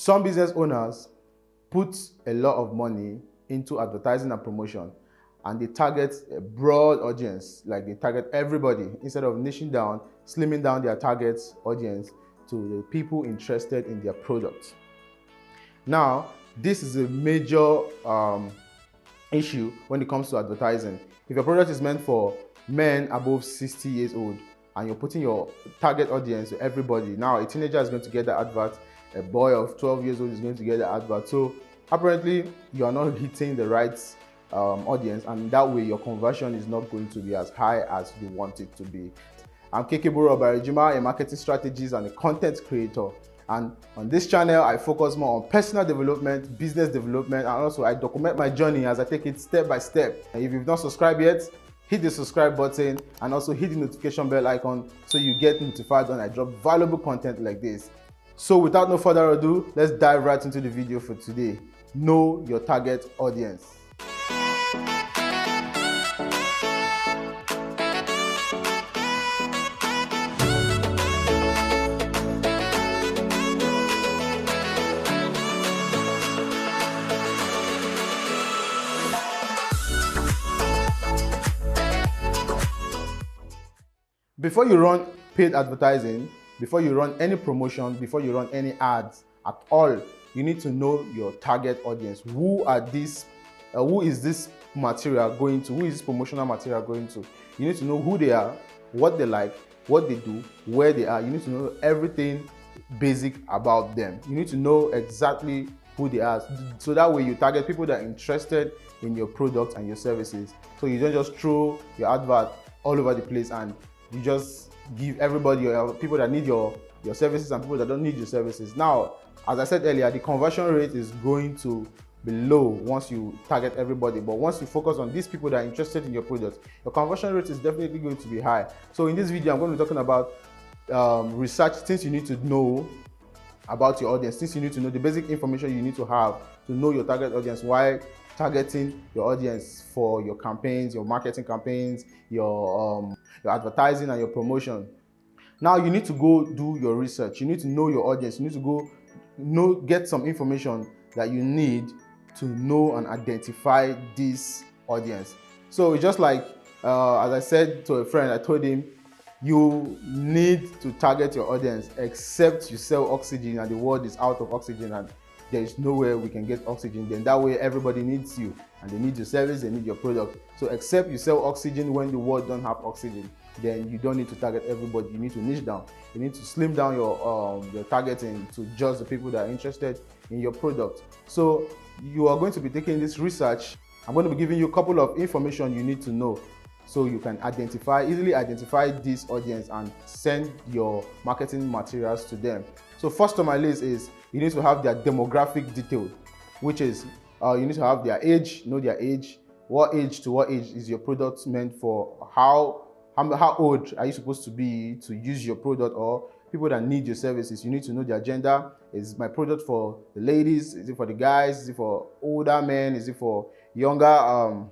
Some business owners put a lot of money into advertising and promotion, and they target a broad audience, like they target everybody instead of niching down, slimming down their target audience to the people interested in their product. Now, this is a major issue when it comes to advertising. If your product is meant for men above 60 years old and you're putting your target audience to everybody, now a teenager is going to get the advert, a boy of 12 years old is going to get the advert. So apparently you are not hitting the right audience, and that way your conversion is not going to be as high as you want it to be. I'm Kekeburo Barijima, a marketing strategist and a content creator. And on this channel, I focus more on personal development, business development, and also I document my journey as I take it step by step. And if you've not subscribed yet, hit the subscribe button and also hit the notification bell icon so you get notified when I drop valuable content like this. So without no further ado, let's dive right into the video for today. Know your target audience. Before you run paid advertising, before you run any promotion, before you run any ads at all, you need to know your target audience. Who is this material going to? Who is this promotional material going to? You need to know who they are, what they like, what they do, where they are. You need to know everything basic about them. You need to know exactly who they are, so that way you target people that are interested in your product and your services. So you don't just throw your advert all over the place and you just give everybody, people that need your services and people that don't need your services. Now, as I said earlier, the conversion rate is going to be low once you target everybody. But once you focus on these people that are interested in your product, your conversion rate is definitely going to be high. So in this video, I'm going to be talking about research, things you need to know about your audience, things you need to know, the basic information you need to have to know your target audience, why targeting your audience for your campaigns, your marketing campaigns, your advertising and your promotion. Now you need to go do your research. You need to know your audience. You need to go get some information that you need to know and identify this audience. So it's just like, as I said to a friend, I told him, you need to target your audience except you sell oxygen and the world is out of oxygen and there is nowhere we can get oxygen. Then that way everybody needs you and they need your service, they need your product. So except you sell oxygen when the world don't have oxygen, then you don't need to target everybody. You need to niche down. You need to slim down your targeting to just the people that are interested in your product. So you are going to be taking this research. I'm going to be giving you a couple of information you need to know so you can easily identify this audience and send your marketing materials to them. So first on my list is you need to have their demographic detail, which is you need to have their age, know their age, what age to what age is your product meant for, how old are you supposed to be to use your product, or people that need your services. You need to know their gender. Is my product for the ladies? Is it for the guys? Is it for older men? Is it for younger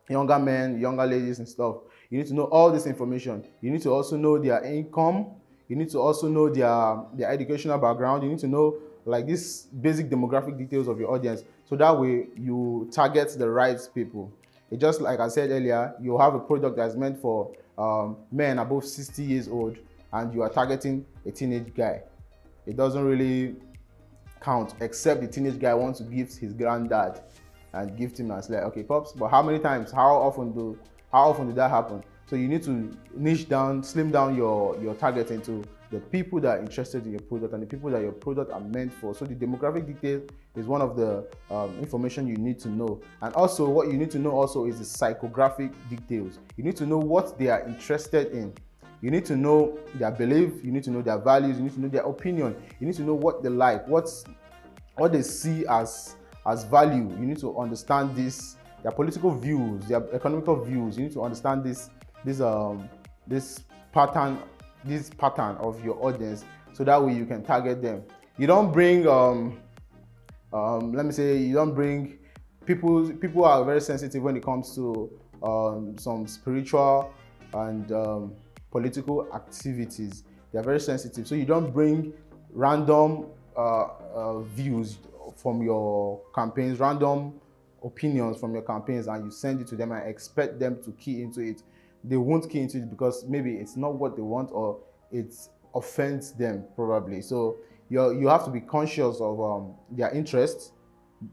men, younger ladies and stuff? You need to know all this information. You need to also know their income. You need to also know their educational background. You need to know like this basic demographic details of your audience, so that way you target the right people. It's just like I said earlier, you have a product that's meant for men above 60 years old and you are targeting a teenage guy. It doesn't really count, except the teenage guy wants to gift his granddad and gift him as like, okay, pops, but how many times, how often did that happen? So you need to niche down, slim down your targeting to the people that are interested in your product and the people that your product are meant for. So the demographic detail is one of the information you need to know. And also what you need to know also is the psychographic details. You need to know what they are interested in. You need to know their belief, you need to know their values, you need to know their opinion, you need to know what they like, what they see as value. You need to understand this, their political views, their economical views. You need to understand this pattern of your audience, so that way you can target them. You don't bring let me say, you don't bring people are very sensitive when it comes to some spiritual and political activities. They are very sensitive, so you don't bring random views from your campaigns, random opinions from your campaigns, and you send it to them and expect them to key into it. They won't key into it because maybe it's not what they want, or it offends them probably. So you have to be conscious of their interests,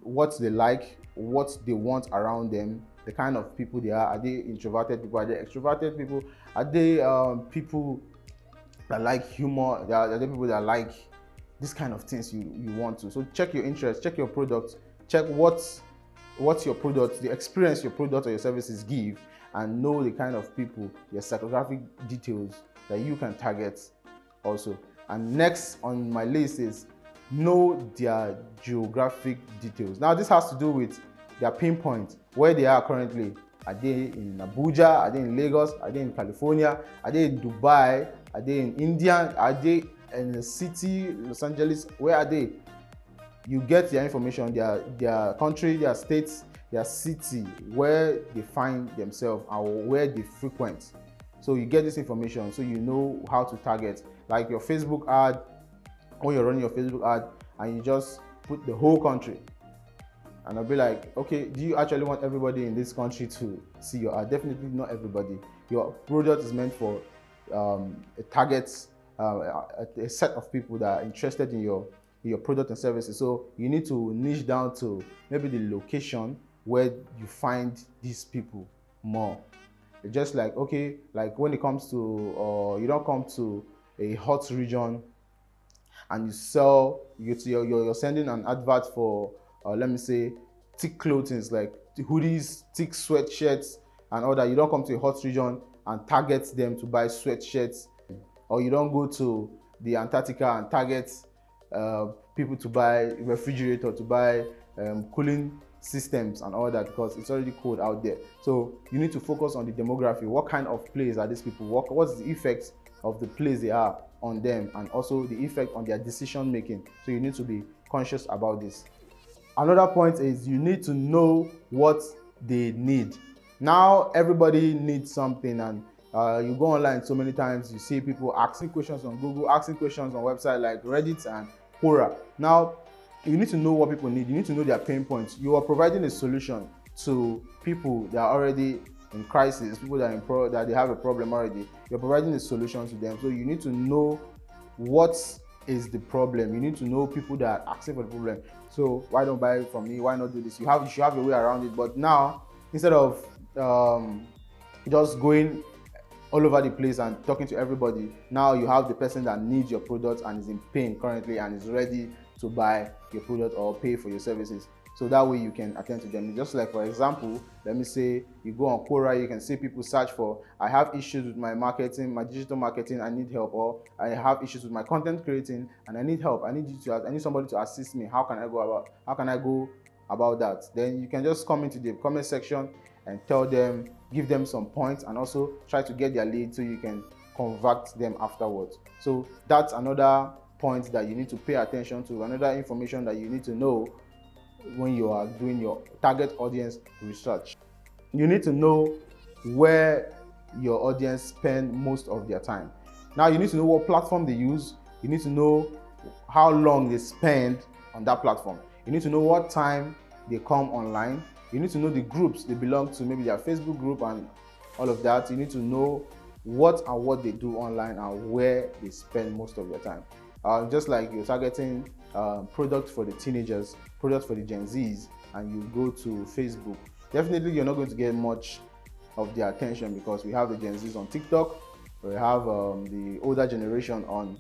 what they like, what they want around them, the kind of people they are. Are they introverted people? Are they extroverted people? Are they people that like humor? Are they people that like this kind of things you want to? So check your interests, check your products, check what's your product, the experience your product or your services give, and know the kind of people, your psychographic details that you can target also. And next on my list is know their geographic details. Now this has to do with their pinpoint, where they are currently. Are they in Abuja? Are they in Lagos? Are they in California? Are they in Dubai? Are they in India? Are they in the city, Los Angeles? Where are they? You get their information, their country, their states, their city, where they find themselves or where they frequent. So you get this information so you know how to target. Like your Facebook ad, when you're running your Facebook ad and you just put the whole country, and I'll be like, okay, do you actually want everybody in this country to see your ad? Definitely not everybody. Your product is meant for a target, a set of people that are interested in your product and services. So you need to niche down to maybe the location where you find these people more. It's just like, okay, like when it comes to, you don't come to a hot region and you sell, you're sending an advert for, let me say, thick clothing, like hoodies, thick sweatshirts and all that. You don't come to a hot region and target them to buy sweatshirts, or you don't go to the Antarctica and target people to buy refrigerator, to buy cooling systems and all that, because it's already cold out there. So you need to focus on the demography. What kind of place are these people? What's the effect of the place they are on them, and also the effect on their decision making? So you need to be conscious about this. Another point is you need to know what they need. Now everybody needs something, and you go online so many times, you see people asking questions on Google, asking questions on websites like Reddit and Quora. Now you need to know what people need. You need to know their pain points. You are providing a solution to people that are already in crisis, people that are that they have a problem already. You're providing a solution to them. So you need to know what is the problem. You need to know people that are asking for the problem. So why don't buy from me? Why not do this? You should have a way around it. But now, instead of just going all over the place and talking to everybody, now you have the person that needs your product and is in pain currently and is ready to buy your product or pay for your services. So that way you can attend to them. Just like, for example, let me say you go on Quora, you can see people search for, I have issues with my marketing, my digital marketing, I need help, or I have issues with my content creating and I need help. I need somebody to assist me. How can I go about that? Then you can just come into the comment section and tell them, give them some points, and also try to get their lead so you can convert them afterwards. So that's another point that you need to pay attention to, another information that you need to know when you are doing your target audience research. You need to know where your audience spend most of their time. Now you need to know what platform they use. You need to know how long they spend on that platform. You need to know what time they come online. You need to know the groups they belong to, maybe their Facebook group and all of that. You need to know what they do online and where they spend most of their time. Just like you're targeting products for the teenagers, products for the Gen Zs, and you go to Facebook, definitely you're not going to get much of their attention, because we have the Gen Zs on TikTok, we have the older generation on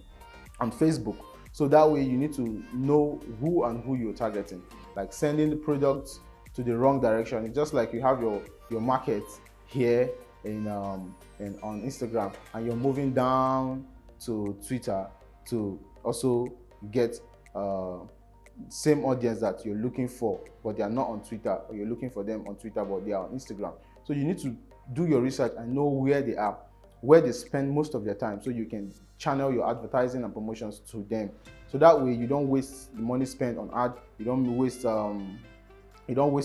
Facebook. So that way you need to know who you're targeting. Like sending the products to the wrong direction. It's just like you have your market here on Instagram, and you're moving down to Twitter to also get same audience that you're looking for, but they are not on Twitter, or you're looking for them on Twitter but they are on Instagram. So you need to do your research and know where they are, where they spend most of their time, so you can channel your advertising and promotions to them. So that way you don't waste the money spent on ad, you don't waste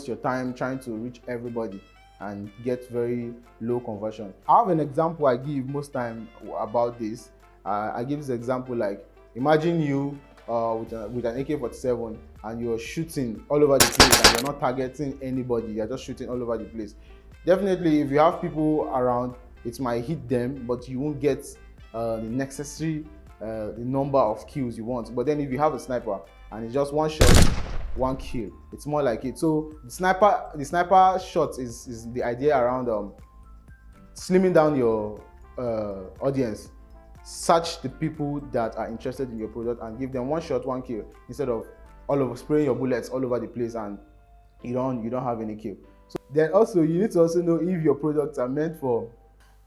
your time trying to reach everybody and get very low conversion. I have an example I give most time about this. I give this example like, imagine you with an AK-47 and you're shooting all over the place and you're not targeting anybody, you're just shooting all over the place. Definitely, if you have people around, it might hit them, but you won't get the necessary the number of kills you want. But then if you have a sniper and it's just one shot, one kill, it's more like it. So the sniper shot is the idea around slimming down your audience. Search the people that are interested in your product and give them one shot, one kill, instead of all over spraying your bullets all over the place and you don't have any kill. So then also you need to also know if your products are meant for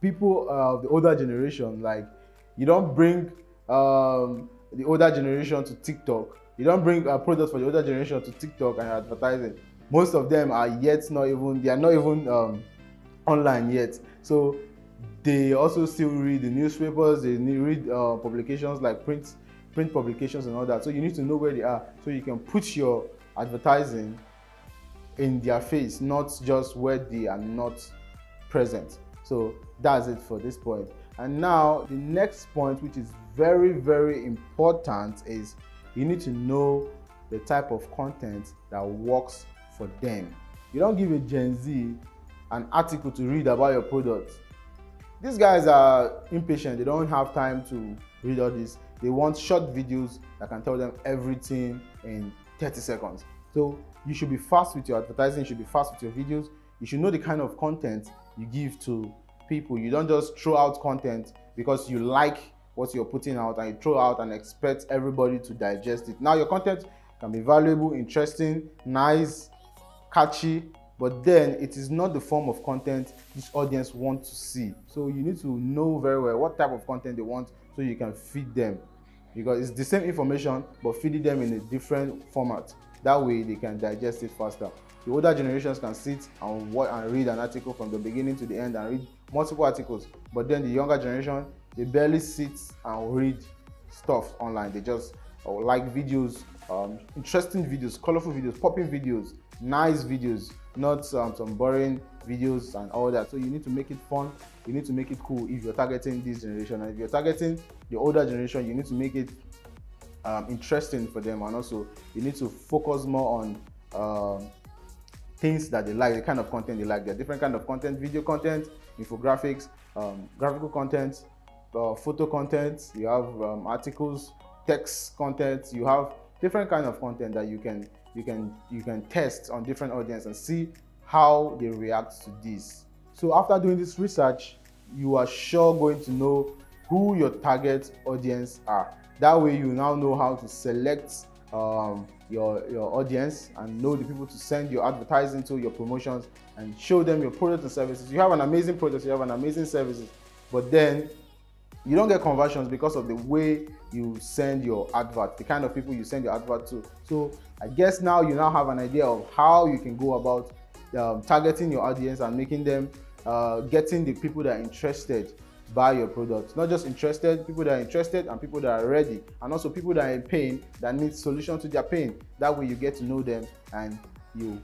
people of the older generation. Like, you don't bring the older generation to TikTok. You don't bring products for the older generation to TikTok and advertising. Most of them are not even online yet. So they also still read the newspapers, they read publications like print publications and all that. So you need to know where they are so you can put your advertising in their face, not just where they are not present. So that's it for this point. And now the next point, which is very, very important, is you need to know the type of content that works for them. You don't give a Gen Z an article to read about your product. These guys are impatient. They don't have time to read all this. They want short videos that can tell them everything in 30 seconds. So you should be fast with your advertising. You should be fast with your videos. You should know the kind of content you give to people. You don't just throw out content because you like what you're putting out and you throw out and expect everybody to digest it. Now your content can be valuable, interesting, nice, catchy, but then it is not the form of content this audience wants to see. So you need to know very well what type of content they want so you can feed them, because it's the same information but feeding them in a different format. That way they can digest it faster. The older generations can sit and read an article from the beginning to the end and read multiple articles, but then the younger generation, they barely sit and read stuff online. They just like videos, interesting videos, colorful videos, popping videos, nice videos, not some boring videos and all that. So you need to make it fun, you need to make it cool if you're targeting this generation. And if you're targeting the older generation, you need to make it interesting for them, and also you need to focus more on things that they like, the kind of content they like. There are different kind of content: video content, infographics, graphical content, photo content, you have articles, text content. You have different kind of content that you can test on different audience and see how they react to this. So after doing this research, you are sure going to know who your target audience are. That way you now know how to select your audience and know the people to send your advertising to, your promotions, and show them your products and services. You have an amazing product, you have an amazing services, but then you don't get conversions because of the way you send your advert, the kind of people you send your advert to. So I guess now you now have an idea of how you can go about targeting your audience and making them getting the people that are interested by your product. Not just interested, people that are interested and people that are ready, and also people that are in pain that need solution to their pain. That way you get to know them and you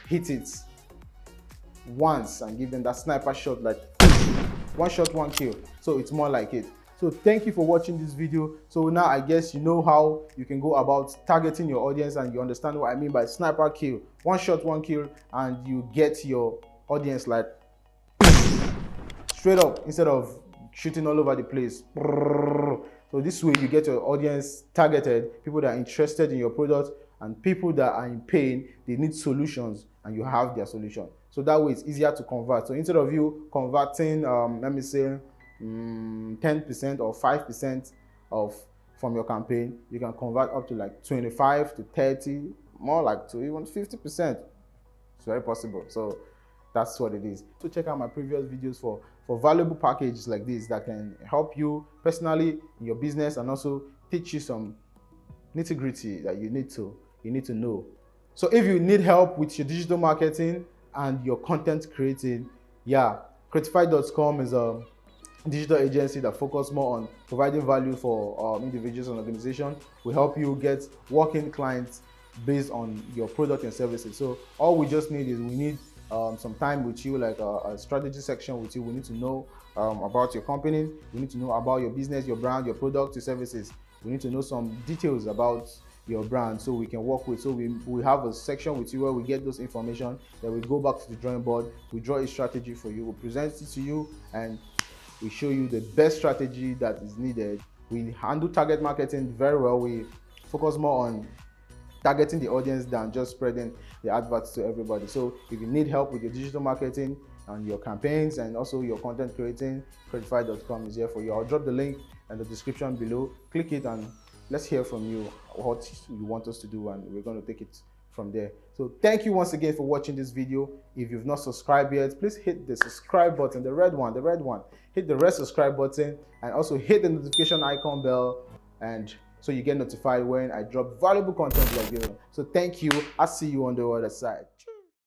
hit it once and give them that sniper shot, like one shot, one kill. So it's more like it. So thank you for watching this video. So now I guess you know how you can go about targeting your audience, and you understand what I mean by sniper kill. One shot, one kill, and you get your audience like straight up instead of shooting all over the place. So this way you get your audience targeted, people that are interested in your product, and people that are in pain, they need solutions, and you have their solution. So that way it's easier to convert. So instead of you converting, let me say 10% or 5% from your campaign, you can convert up to like 25 to 30, more like to even 50%. It's very possible. So that's what it is. So check out my previous videos for valuable packages like this that can help you personally in your business, and also teach you some nitty-gritty that you need to know. So if you need help with your digital marketing and your content creating, yeah, Creatify.com is a digital agency that focuses more on providing value for individuals and organizations. We help you get working clients based on your product and services. So all we just need is we need some time with you, like a strategy section with you. We need to know about your company. We need to know about your business, your brand, your product, your services. We need to know some details about your brand so we can work with. So we have a section with you where we get those information, then we go back to the drawing board, we draw a strategy for you, we present it to you, and we show you the best strategy that is needed. We handle target marketing very well. We focus more on targeting the audience than just spreading the adverts to everybody. So if you need help with your digital marketing and your campaigns and also your content creating, Credify.com is here for you. I'll drop the link in the description below. Click it and let's hear from you what you want us to do, and we're going to take it from there. So thank you once again for watching this video. If you've not subscribed yet, please hit the subscribe button, the red one. Hit the red subscribe button and also hit the notification icon bell, and so you get notified when I drop valuable content like this. So thank you. I'll see you on the other side.